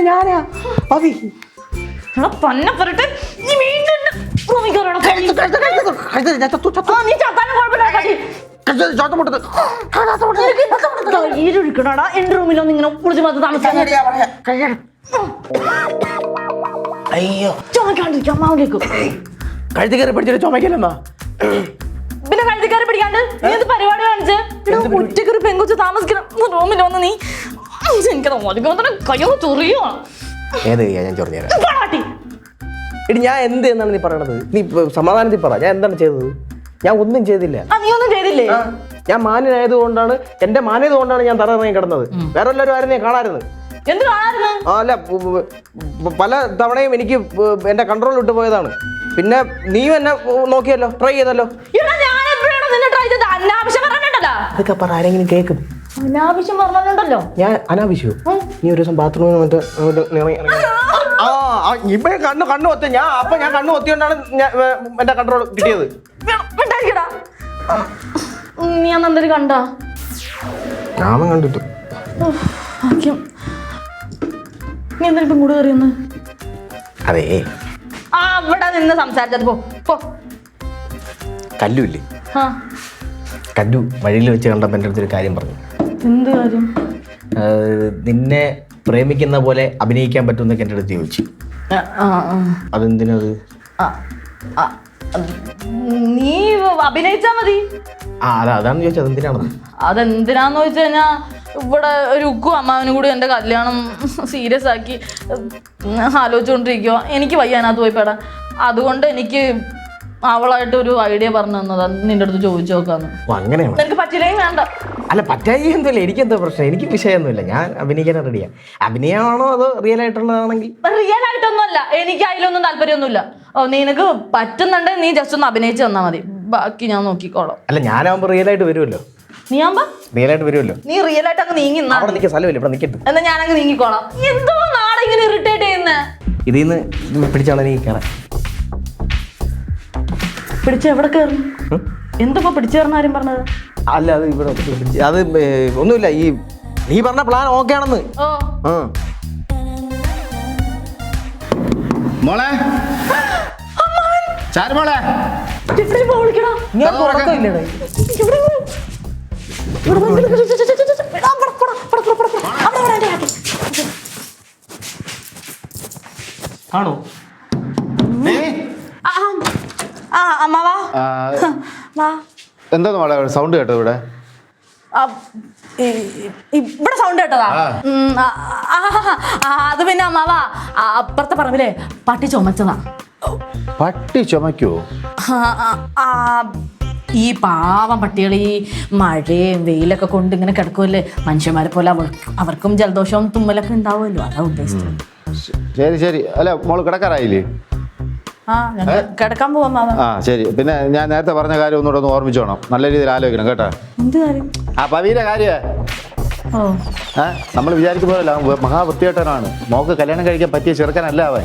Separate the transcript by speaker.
Speaker 1: ഞാനാ മതി.
Speaker 2: പന്നെ പറഞ്ഞിട്ട് നീ വീണ്ടും റൂമിൽ കയറണം. നീ ചത്താനും കുഴപ്പമില്ല. എന്റെ റൂമിലൊന്നും ഇങ്ങനെ കുളിച്ച് മതി താമസിക്കാൻ.
Speaker 1: അയ്യോ
Speaker 2: ചുമക്കാണ്ടിരിക്കും അമ്മാവിലേക്കും.
Speaker 1: കഴുത്തി കയറി പിടിച്ചിട്ട് ചുമക്കലെന്നാ.
Speaker 2: പിന്നെ കഴുത്തിക്കാരെ പിടിക്കാണ്ട് നീ എന്ത് പരിപാടി കാണിച്ച്? ഒറ്റയ്ക്ക് ഒരു പെങ്കുച്ച് താമസിക്കണം റൂമിൽ വന്ന് നീ എനിക്ക് കയ്യോ ചൊറിയോ.
Speaker 1: ഏത് ഞാൻ ചൊറിഞ്ഞേരാ എടി, ഞാൻ എന്ത് എന്നാണ് നീ പറയണത്? നീ സമാധാനത്തിൽ പറ, ഞാൻ എന്താണ് ചെയ്തത്? ഞാൻ ഒന്നും ചെയ്തില്ല.
Speaker 2: നീ ഒന്നും ചെയ്തില്ലേ?
Speaker 1: ഞാൻ മാന്യനായത് കൊണ്ടാണ്, എന്റെ മാന്യത കൊണ്ടാണ് ഞാൻ തറയിറങ്ങി കിടന്നത്. വേറെ എല്ലാവരും ആരും ഞാൻ കാണാറുണ്ട്.
Speaker 2: എന്ത് കാണാറുണ്ട്?
Speaker 1: അല്ല, പല തവണയും എനിക്ക് എന്റെ കൺട്രോൾ വിട്ടു പോയതാണ്. പിന്നെ നീയും എന്നെ നോക്കിയല്ലോ, ട്രൈ ചെയ്തല്ലോ. അതൊക്കെ പറ, ആരെങ്കിലും കേൾക്കും.
Speaker 2: അനാവശ്യം പറഞ്ഞല്ലോ.
Speaker 1: ഞാൻ അനാവശ്യമോ? നീ ഒരു ദിവസം ബാത്റൂമിൽ മറ്റേ ഇപ്പൊ കണ്ണു ഒത്ത ഞാൻ കണ്ണു ഒത്തിയോണ്ടാണ് എന്റെ കൺട്രോൾ കിട്ടിയത്.
Speaker 2: നീ അന്നെന്തൊരു കണ്ടാ?
Speaker 1: ഞാൻ കണ്ടിട്ടു.
Speaker 2: നീ എന്തൊരു ഇപ്പം കൂടെ കയറിയെന്ന്?
Speaker 1: അതെ,
Speaker 2: അവിടെ നിന്ന് സംസാരിച്ചത് പോ.
Speaker 1: കല്ലുമില്ലേ, കല്ലു വഴിയിൽ വെച്ച് കണ്ടപ്പോൾ എൻ്റെ അടുത്തൊരു കാര്യം പറഞ്ഞു.
Speaker 2: എന്ത് കാര്യം?
Speaker 1: നിന്നെ പ്രേമിക്കുന്ന പോലെ അഭിനയിക്കാൻ പറ്റുമെന്നൊക്കെ എൻ്റെ അടുത്ത് ചോദിച്ചു. അതെന്തിനത്?
Speaker 2: നീ അഭിനയിച്ചാ മതി.
Speaker 1: അതാണ് ചോദിച്ചത്. അതെന്തിനാണെന്ന്?
Speaker 2: അതെന്തിനാന്ന് ചോദിച്ചു കഴിഞ്ഞാ ഇവിടെ ഒരു ഉക്കും അമ്മാവനും കൂടി എൻ്റെ കല്യാണം സീരിയസ് ആക്കി ആലോചിച്ചുകൊണ്ടിരിക്കുക. എനിക്ക് വയ്യ അതിനകത്ത് പോയി പെടാൻ. അതുകൊണ്ട് എനിക്ക് അവളായിട്ട് ഒരു ഐഡിയ പറഞ്ഞു തന്നതാ, നിന്റെ അടുത്ത് ചോദിച്ചു നോക്കാന്ന്.
Speaker 1: അങ്ങനെയാണ്.
Speaker 2: എനിക്ക് പറ്റില്ലെങ്കിൽ വേണ്ട.
Speaker 1: അല്ല, പറ്റായി ഒന്നുമില്ല, എനിക്കെന്താ പ്രശ്നം? എനിക്ക് വിഷയമൊന്നുമില്ല, ഞാൻ അഭിനയിക്കാൻ റെഡിയാ. അഭിനയമാണോ അതോ റിയൽ ആയിട്ടുള്ളതാണെങ്കിൽ?
Speaker 2: റിയൽ ആയിട്ടൊന്നുമല്ല, എനിക്ക് അതിലൊന്നും താല്പര്യമൊന്നുമില്ല. നിനക്ക് പറ്റുന്നുണ്ടെങ്കിൽ നീ ജസ്റ്റ് ഒന്ന് അഭിനയിച്ച് തന്നാ മതി, ബാക്കി ഞാൻ നോക്കിക്കോളാം.
Speaker 1: അല്ല, ഞാനാവുമ്പോ റിയൽ ആയിട്ട് വരുമല്ലോ.
Speaker 2: നീ ആവുമ്പോ
Speaker 1: റിയൽ ആയിട്ട് വരുമല്ലോ.
Speaker 2: നീ റിയൽ ആയിട്ട് അങ്ങ് നീങ്ങി
Speaker 1: സ്ഥലമില്ല, ഇവിടെ നിൽക്കട്ടെ.
Speaker 2: എന്നാ ഞാനങ്ങ് നീങ്ങിക്കോളാം. എന്തോ നാളെ ഇങ്ങനെ ഇറിറ്റേറ്റ് ചെയ്യുന്നേ.
Speaker 1: ഇതിന്ന് പിടിച്ചാണ് നീ കയറാൻ.
Speaker 2: പിടിച്ച എവിടെ കയറും? എന്തപ്പോ പിടിച്ചു കയറുന്ന ആരും പറഞ്ഞത്?
Speaker 1: അല്ല, അത് ഇവിടെ അത് ഒന്നുമില്ല. ഈ നീ പറഞ്ഞ പ്ലാൻ ഓക്കെ ആണെന്ന്.
Speaker 3: മോളെ, ചാരുമോളെ,
Speaker 1: ആണോ?
Speaker 3: എന്താ മോളെ സൗണ്ട് കേട്ടോ? ഇവിടെ
Speaker 2: ഇവിടെ സൗണ്ട് കേട്ടതാ? അത് പിന്നെ അമ്മാവാ അപ്പുറത്തെ പറമ്പിലെ പട്ടി ചുമച്ചതാ.
Speaker 3: പട്ടി ചുമക്കുവോ?
Speaker 2: ഈ പാവം പട്ടികൾ ഈ മഴയും വെയിലൊക്കെ കൊണ്ട് ഇങ്ങനെ കിടക്കുമല്ലേ, മനുഷ്യന്മാരെ പോലെ അവർക്കും ജലദോഷവും തുമ്മലൊക്കെ ഉണ്ടാവുമല്ലോ, അതാ ഉദ്ദേശിച്ചത്.
Speaker 3: ശരി. അല്ല, മോള് കിടക്കാറായില്ലേ?
Speaker 2: കിടക്കാൻ പോവാ.
Speaker 3: ശരി. പിന്നെ ഞാൻ നേരത്തെ പറഞ്ഞ കാര്യം ഒന്നുകൂടെ ഒന്ന് ഓർമ്മിച്ചോണം, നല്ല രീതിയിൽ ആലോചിക്കണം കേട്ടോ.
Speaker 2: എന്ത് കാര്യം?
Speaker 3: പവിയുടെ കാര്യ നമ്മൾ വിചാരിക്കുന്ന പോലല്ല, മഹാവൃത്തികെട്ടനാണ്. മോക്ക് കല്യാണം കഴിക്കാൻ പറ്റിയ ചെറുക്കനല്ല അവൻ.